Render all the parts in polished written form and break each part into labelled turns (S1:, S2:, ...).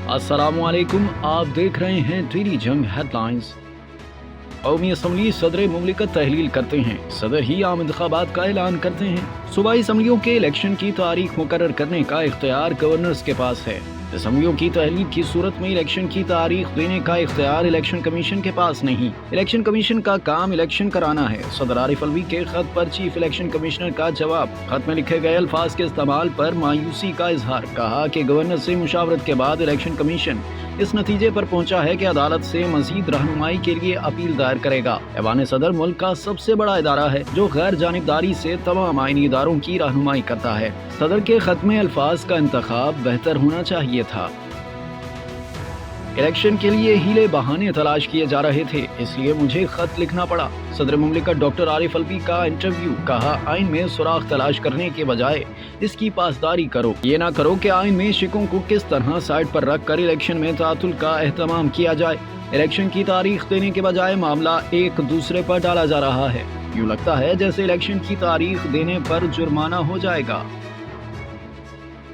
S1: अस्सलामुअलैकुम, आप देख रहे हैं टीवी जंग हेडलाइंस। कौमी असम्बली सदर मुमलिकत तहलील करते हैं, सदर ही आम इंतखाबात का ऐलान करते हैं। सूबाई असम्बलियों के इलेक्शन की तारीख मुकर्रर करने का इख्तियार गवर्नर्स के पास है। असम्बलियों की तहलील की सूरत में इलेक्शन की तारीख देने का इख्तियार इलेक्शन कमीशन के पास नहीं। इलेक्शन कमीशन का काम इलेक्शन कराना है। सदर आरिफ अलवी के खत पर चीफ इलेक्शन कमिश्नर का जवाब। खत में लिखे गए अल्फाज के इस्तेमाल पर मायूसी का इजहार। कहा कि गवर्नर से मुशावरत के बाद इलेक्शन कमीशन इस नतीजे पर पहुंचा है कि अदालत से मजीद रहनुमाई के लिए अपील दायर करेगा। ऐवान सदर मुल्क का सबसे बड़ा इदारा है जो गैर जानिबदारी से तमाम आईनी इदारों की रहनुमाई करता है। सदर के खत में अल्फाज का इंतखाब बेहतर होना चाहिए था। इलेक्शन के लिए हीले बहाने तलाश किए जा रहे थे, इसलिए मुझे खत लिखना पड़ा। सदर मुमलिकत डॉक्टर आरिफ अलवी का इंटरव्यू। कहा, आइन में सुराख तलाश करने के बजाय इसकी पासदारी करो। ये ना करो कि आइन में शिकों को किस तरह साइड पर रख कर इलेक्शन में तातुल का एहतमाम किया जाए। इलेक्शन की तारीख देने के बजाय मामला एक दूसरे पर डाला जा रहा है। यूँ लगता है जैसे इलेक्शन की तारीख देने पर जुर्माना हो जाएगा।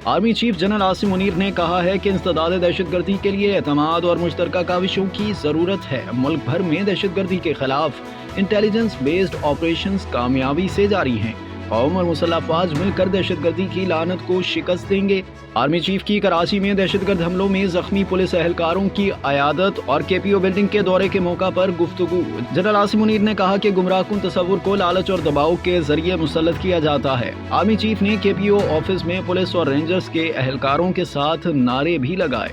S1: Army chief general Asim Munir ने कहा है कि इंसदाद दहशतगर्दी के लिए एतमाद और मुश्तरका काविशों की जरूरत है। मुल्क भर में दहशतगर्दी के खिलाफ इंटेलिजेंस बेस्ड ऑपरेशंस कामयाबी से जारी हैं। कौम और मुसल्लह अफवाज मिलकर दहशतगर्दी की लानत को शिकस्त देंगे। आर्मी चीफ की कराची में दहशतगर्द हमलों में जख्मी पुलिस एहलकारों की अयादत और केपीओ बिल्डिंग के दौरे के मौका पर गुफ्तगू। जनरल आसिम मुनीर ने कहा कि गुमराहकुन तस्वुर को लालच और दबाव के जरिए मुसल्लत किया जाता है। आर्मी चीफ ने केपीओ ऑफिस में पुलिस और रेंजर्स के एहलकारों के साथ नारे भी लगाए।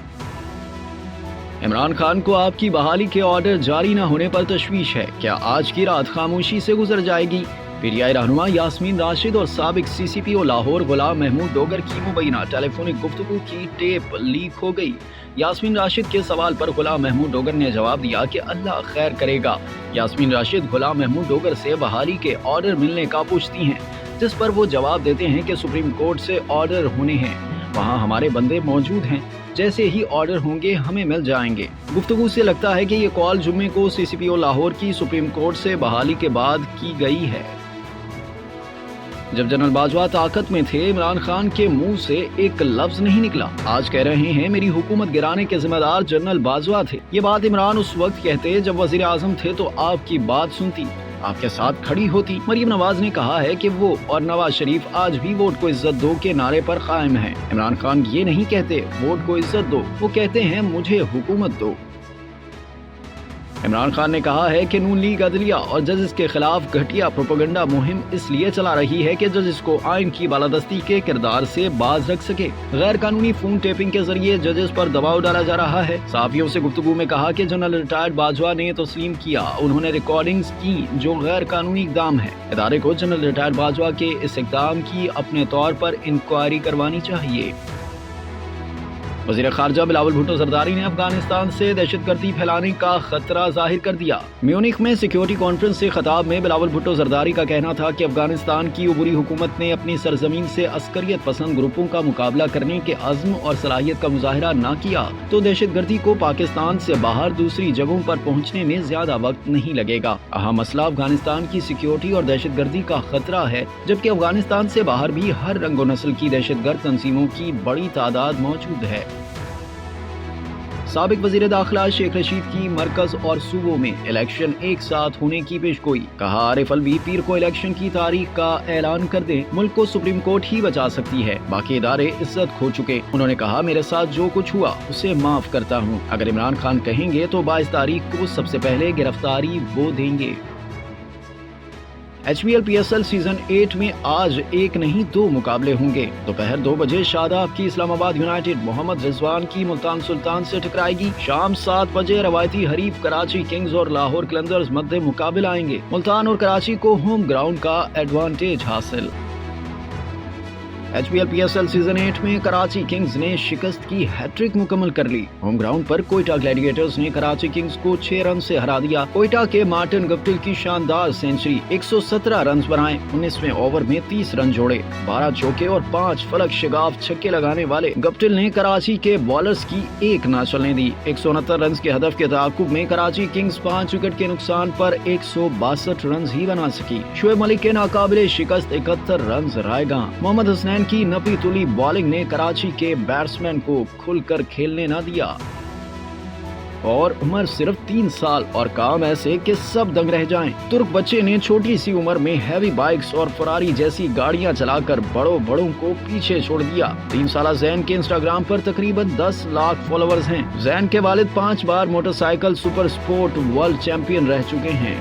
S1: इमरान खान को आपकी बहाली के ऑर्डर जारी न होने पर तशवीश है। क्या आज की रात खामोशी से गुजर जाएगी? पीटीआई रहनुमा यास्मीन राशिद और साबिक सीसीपीओ लाहौर गुलाम महमूद डोगर की मुबैना टेलीफोनिक गुफ्तगू की टेप लीक हो गई। यास्मीन राशिद के सवाल पर गुलाम महमूद डोगर ने जवाब दिया कि अल्लाह खैर करेगा। यास्मीन राशिद गुलाम महमूद डोगर से बहाली के ऑर्डर मिलने का पूछती हैं, जिस पर वो जवाब देते हैं कि सुप्रीम कोर्ट से ऑर्डर होने हैं, वहाँ हमारे बंदे मौजूद हैं, जैसे ही ऑर्डर होंगे हमें मिल जाएंगे। गुफ्तगू से लगता है कि ये कॉल जुम्मे को सीसीपीओ लाहौर की सुप्रीम कोर्ट से बहाली के बाद की गई है। जब जनरल बाजवा ताकत में थे, इमरान खान के मुंह से एक लफ्ज नहीं निकला। आज कह रहे हैं मेरी हुकूमत गिराने के जिम्मेदार जनरल बाजवा थे। ये बात इमरान उस वक्त कहते जब वजीर आजम थे तो आपकी बात सुनती, आपके साथ खड़ी होती। मरीम नवाज ने कहा है कि वो और नवाज शरीफ आज भी वोट को इज्जत दो के नारे पर कायम हैं। इमरान खान ये नहीं कहते वोट को इज्जत दो, वो कहते हैं मुझे हुकूमत दो। इमरान खान ने कहा है कि नून लीग अदलिया और जजेस के खिलाफ घटिया प्रोपेगेंडा मुहिम इसलिए चला रही है कि जजेस को आइन की बालादस्ती के किरदार से बाज रख सके। गैर कानूनी फोन टेपिंग के जरिए जजेस पर दबाव डाला जा रहा है। सहाफियों से गुफ्तगू में कहा कि जनरल रिटायर्ड बाजवा ने तस्लीम किया उन्होंने रिकॉर्डिंग्स की जो गैर कानूनी इकदाम है। इदारे को जनरल रिटायर्ड बाजवा के इस इकदाम की अपने तौर पर इंक्वायरी करवानी चाहिए। वज़ीर ख़ारजा बिलावल भुट्टो ज़रदारी ने अफगानिस्तान से दहशतगर्दी फैलाने का खतरा जाहिर कर दिया। म्यूनिख में सिक्योरिटी कॉन्फ्रेंस से खिताब में बिलावल भुट्टो ज़रदारी का कहना था कि अफगानिस्तान की उबूरी हुकूमत ने अपनी सरजमीन से अस्करियत पसंद ग्रुपों का मुकाबला करने के अज़्म और सलाहियत का मुजाहिरा न किया तो दहशतगर्दी को पाकिस्तान से बाहर दूसरी जगहों पर पहुँचने में ज्यादा वक्त नहीं लगेगा। अहम मसला अफगानिस्तान की सिक्योरिटी और दहशतगर्दी का खतरा है, जबकि अफगानिस्तान से बाहर भी हर रंग व नस्ल की दहशतगर्द तंजीमों की बड़ी तादाद मौजूद है। साबिक वजीर दाखिला शेख रशीद की मरकज और सूबों में इलेक्शन एक साथ होने की पेशगोई। कहा, आरिफ अलवी पीर को इलेक्शन की तारीख का ऐलान कर दे, मुल्क को सुप्रीम कोर्ट ही बचा सकती है, बाकी इदारे इज्जत खो चुके। उन्होंने कहा, मेरे साथ जो कुछ हुआ उसे माफ करता हूँ। अगर इमरान खान कहेंगे तो 22 तारीख को सबसे पहले गिरफ्तारी वो देंगे। HBL PSL सीजन 8 में आज एक नहीं दो मुकाबले होंगे। दोपहर 2 बजे शादाब की इस्लामाबाद यूनाइटेड मोहम्मद रिजवान की मुल्तान सुल्तान से टकराएगी। शाम 7 बजे रवायती हरीफ कराची किंग्स और लाहौर कलंदर्स मध्य मुकाबले आएंगे। मुल्तान और कराची को होम ग्राउंड का एडवांटेज हासिल। HBL PSL सीजन 8 में कराची किंग्स ने शिकस्त की हैट्रिक मुकम्मल कर ली। होम ग्राउंड पर कोयटा ग्लैडिएटर्स ने कराची किंग्स को 6 रन से हरा दिया। कोयटा के मार्टिन गप्टिल की शानदार सेंचुरी 117 रन बनाए। 19वें ओवर में 30 रन जोड़े, 12 चौके और 5 फलक शिगाफ छक्के लगाने वाले गप्टिल ने कराची के बॉलर्स की एक ना चलने दी। 169 रन के हदफ के ताकुब में कराची किंग्स 5 विकेट के नुकसान पर 162 रन ही बना सकी। शुएब मलिक के नाकाबिले शिकस्त 71 रन रायगा। मोहम्मद हसनैन जैन की नपी तुली बॉलिंग ने कराची के बैट्समैन को खुलकर खेलने न दिया और उम्र सिर्फ 3 साल और काम ऐसे कि सब दंग रह जाएं। तुर्क बच्चे ने छोटी सी उम्र में हैवी बाइक्स और फरारी जैसी गाड़ियां चलाकर बड़ों को पीछे छोड़ दिया। 3 साल जैन के इंस्टाग्राम पर तकरीबन 10 लाख फॉलोअर्स हैं। जैन के वालिद 5 बार motorcycle super sport world champion रह चुके हैं।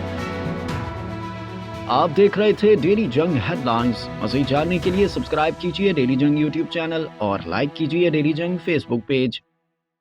S1: आप देख रहे थे डेली जंग हेडलाइंस। मज़ीद जानने के लिए सब्सक्राइब कीजिए डेली जंग यूट्यूब चैनल और लाइक कीजिए डेली जंग फेसबुक पेज।